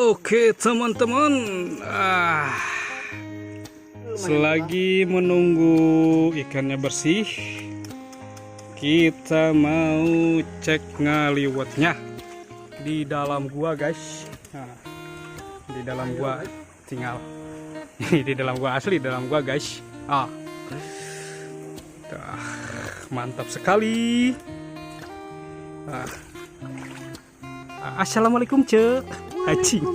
Oke teman-teman, selagi menunggu ikannya bersih, kita mau cek ngaliwatnya di dalam gua guys. Di dalam gua tinggal di dalam gua asli, dalam gua guys. Mantap sekali. Assalamualaikum cek. Acing.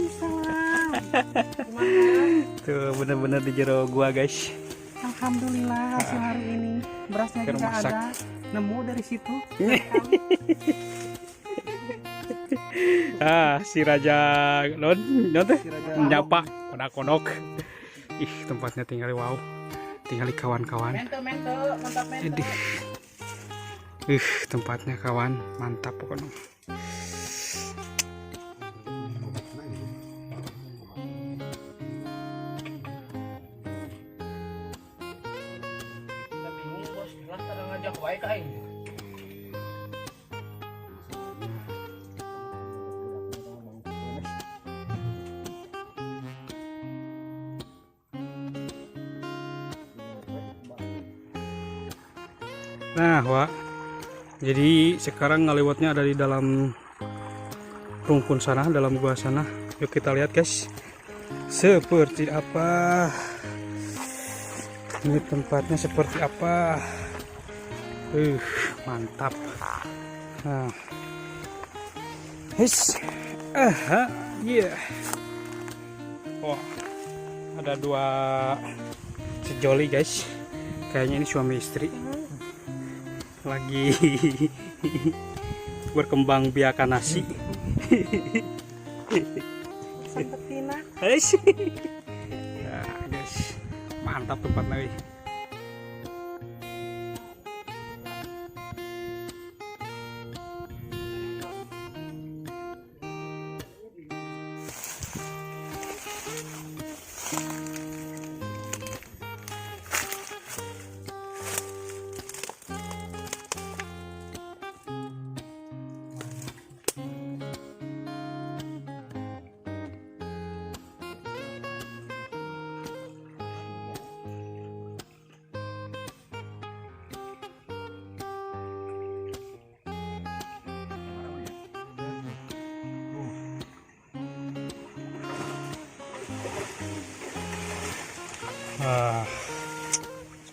Tuh bener-bener di jero gua guys. Alhamdulillah hasil hari ini berasnya juga ada. Nemu dari situ. Si Raja non teh nyapa pada kodok. Ih tempatnya tinggal wow. Tinggal kawan-kawan. Mantap. Tempatnya kawan mantap pokoknya. Nah, Wak. Jadi sekarang ngaliwatnya ada di dalam rumpun sana, dalam gua sana. Yuk kita lihat, guys. Seperti apa? Ini tempatnya seperti apa? Mantap. Nah. Yeah. Wah. Ada dua sejoli, guys. Kayaknya ini suami istri. Lagi berkembang biakan nasi. Sepertina. Nah, guys, mantap tempatnya.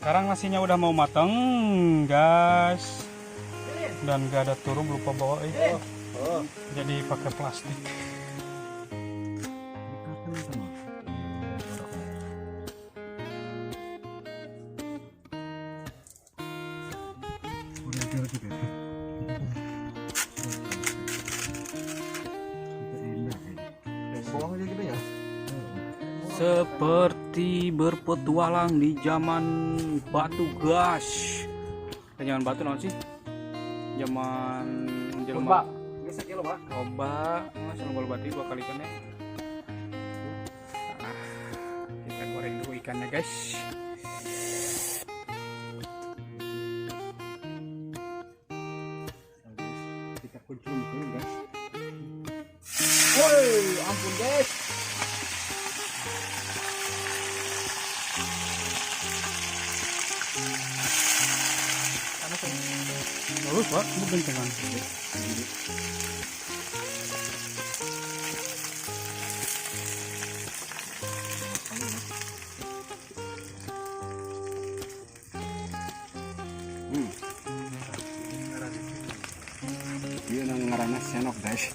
Sekarang nasinya udah mau mateng guys, dan gak ada turun, lupa bawa jadi pakai plastik. Seperti berpetualang di zaman batu gas. Zaman batu non sih? Zaman jelma. Loba, langsung bola batu 2 kali kan ya. Kita goreng dulu ikannya guys. Kita kuncung dulu guys. Woi, ampun guys. Terus Pak, kamu gentengan. Dia ngaranna senok guys.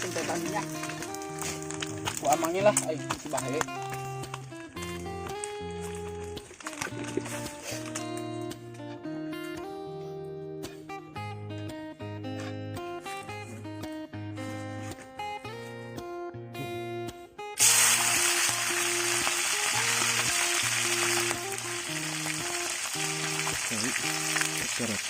Sentetannya. Ku amangnya lah, si bahe. seret.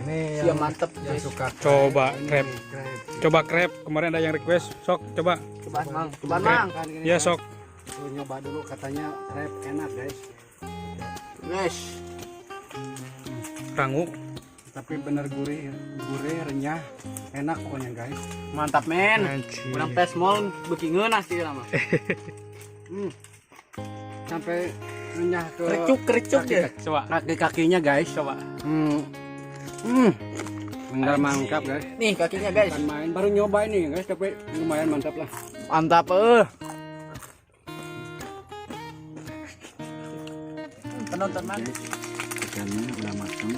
Ini Siap, mantep, yang guys. suka Coba crab. crab. Coba crab. Kemarin ada yang request. Sok coba. Cobaan mang, cobaan mang. Ya sok. Tuh, nyoba dulu katanya crab enak guys. Guys, Rangu. Tapi bener gurih, renyah, enak pokoknya guys. mantap men. Anjir. Kurang tes mall beuki ngeunas sih nama. Sampai renyah ke Kericuk ya. Coba. kaki-kakinya guys. Coba. Bener mantap guys. Nih kakinya guys. Bukan main, baru nyoba ini guys, tapi lumayan mantap lah. Mantap Penonton man. Ikannya udah matang.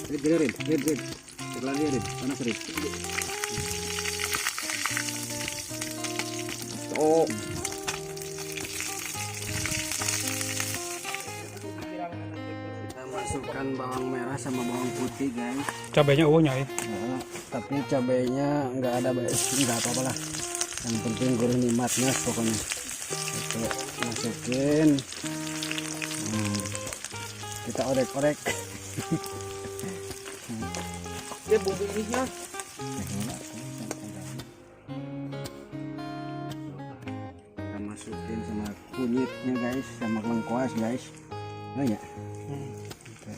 Rid. Terlari rid, panas rid. Oh. Kita masukkan bawang merah sama bawang putih guys. Cabenya ungunya ya. Nah, tapi cabenya nggak ada guys, nggak apa-apa lah. Yang penting gurih nikmatnya pokoknya. Oke, masukin. Kita orek-orek. Dia bumbu ininya. Kita masukin sama kunyitnya guys, sama lengkuas guys. Oh ya. Oke.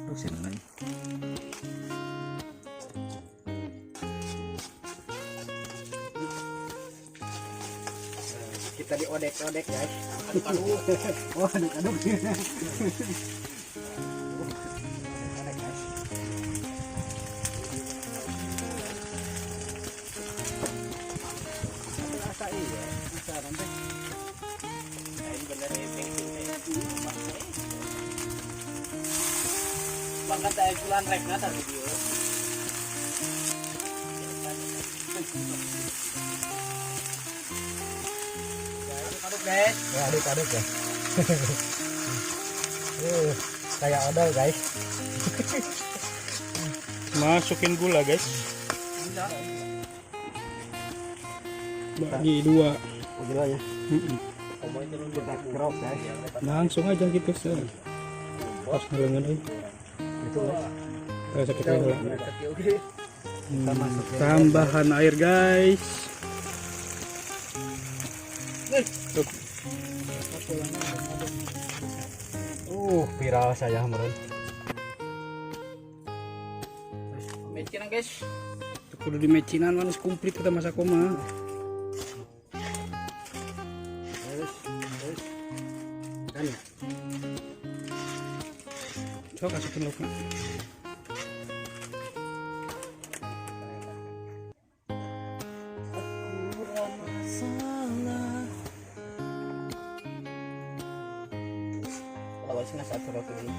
Terus yang lain. Kita diodek-odek guys. Oh, aduk-aduk. Bangkat saya bulan rek nata video. Aduk guys. Ya, aduk-aduk ya. Kayak odol guys. Masukin gula guys. Bagi dua. Gulanya. Kita kerok guys. Langsung aja gitu sih. Pas ngelengen Itu guys. Rasa kita dulu. Tambahan air guys. Viral saya meren. Mecinan guys. Kudu di mecinan manis komplit kita masak koma. Kan ya? Coba masukin luka. Awas nggak satu roti ini.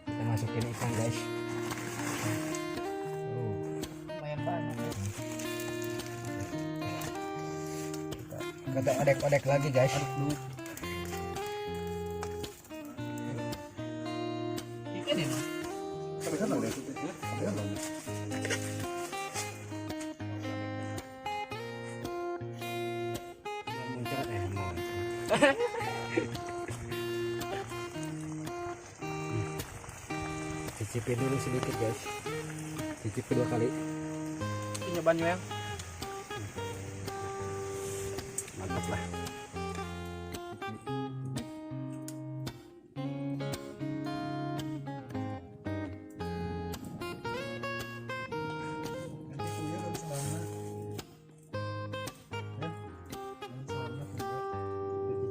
Kita masukin ikan guys. Lumayan banyak. Kita odek-odek lagi guys. Ikan ini. Muncrat mau. Cicipin dulu sedikit guys. Cicipin 2 kali. Nyobaan ya. Mantap lah.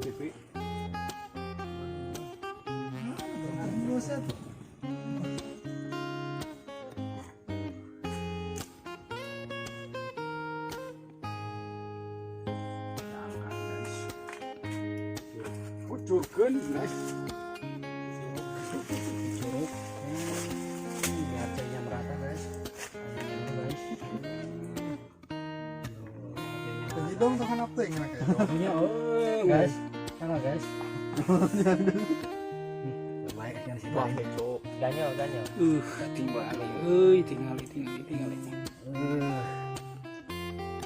Cicipi. Pucurkan guys. tuh kan apa yang Punya guys. Sana guys. Baik yang sini. Ganyo. tinggal.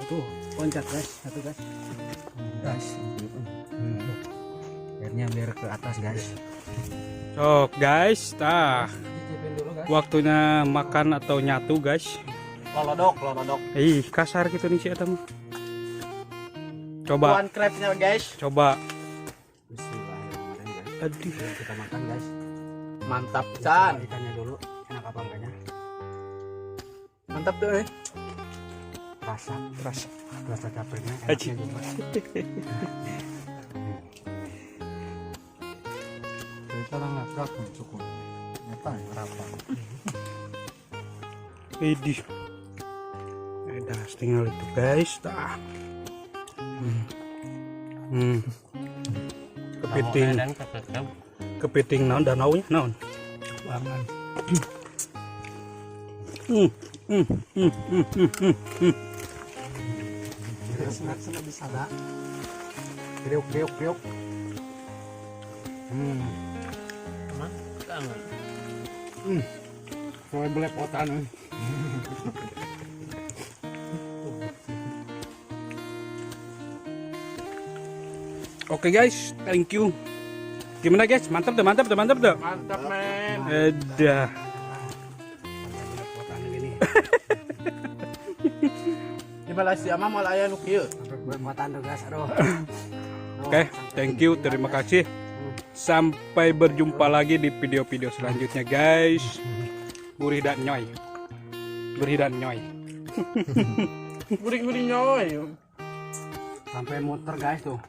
Tuh, loncat guys, satu guys. Guys. Airnya biar ke atas guys. Sok guys, Cicipin dulu guys. waktunya makan atau nyatu guys. Lolodok. Kasar gitu nih si Eta mah. Coba, One crabnya guys. coba. Bismillahirrahmanirrahim guys. Aduh. Yuk, kita makan guys. Mantap Chan. Ikannya dulu, enak apa enggaknya? Mantap tuh Rasa capeknya Aji. enaknya juga. Kita ngakak cukup. Nyata berapa? Idih. Dah tinggal itu guys, Kepiting naon danaunya naon. Bangan. Senang bisa dah. Kriuk. Mulai belepotan. Oke guys, thank you. Gimana guys? Mantap tuh. Mantap men. Dah. Belepotan gini. Di Malaysia mah mal aya nu kieu. Belepotan tuh guys, aduh. Oke, thank you. Terima kasih. Sampai berjumpa lagi di video-video selanjutnya guys. Gurih dan nyoy. Gurih nyoy. Sampai muter guys tuh.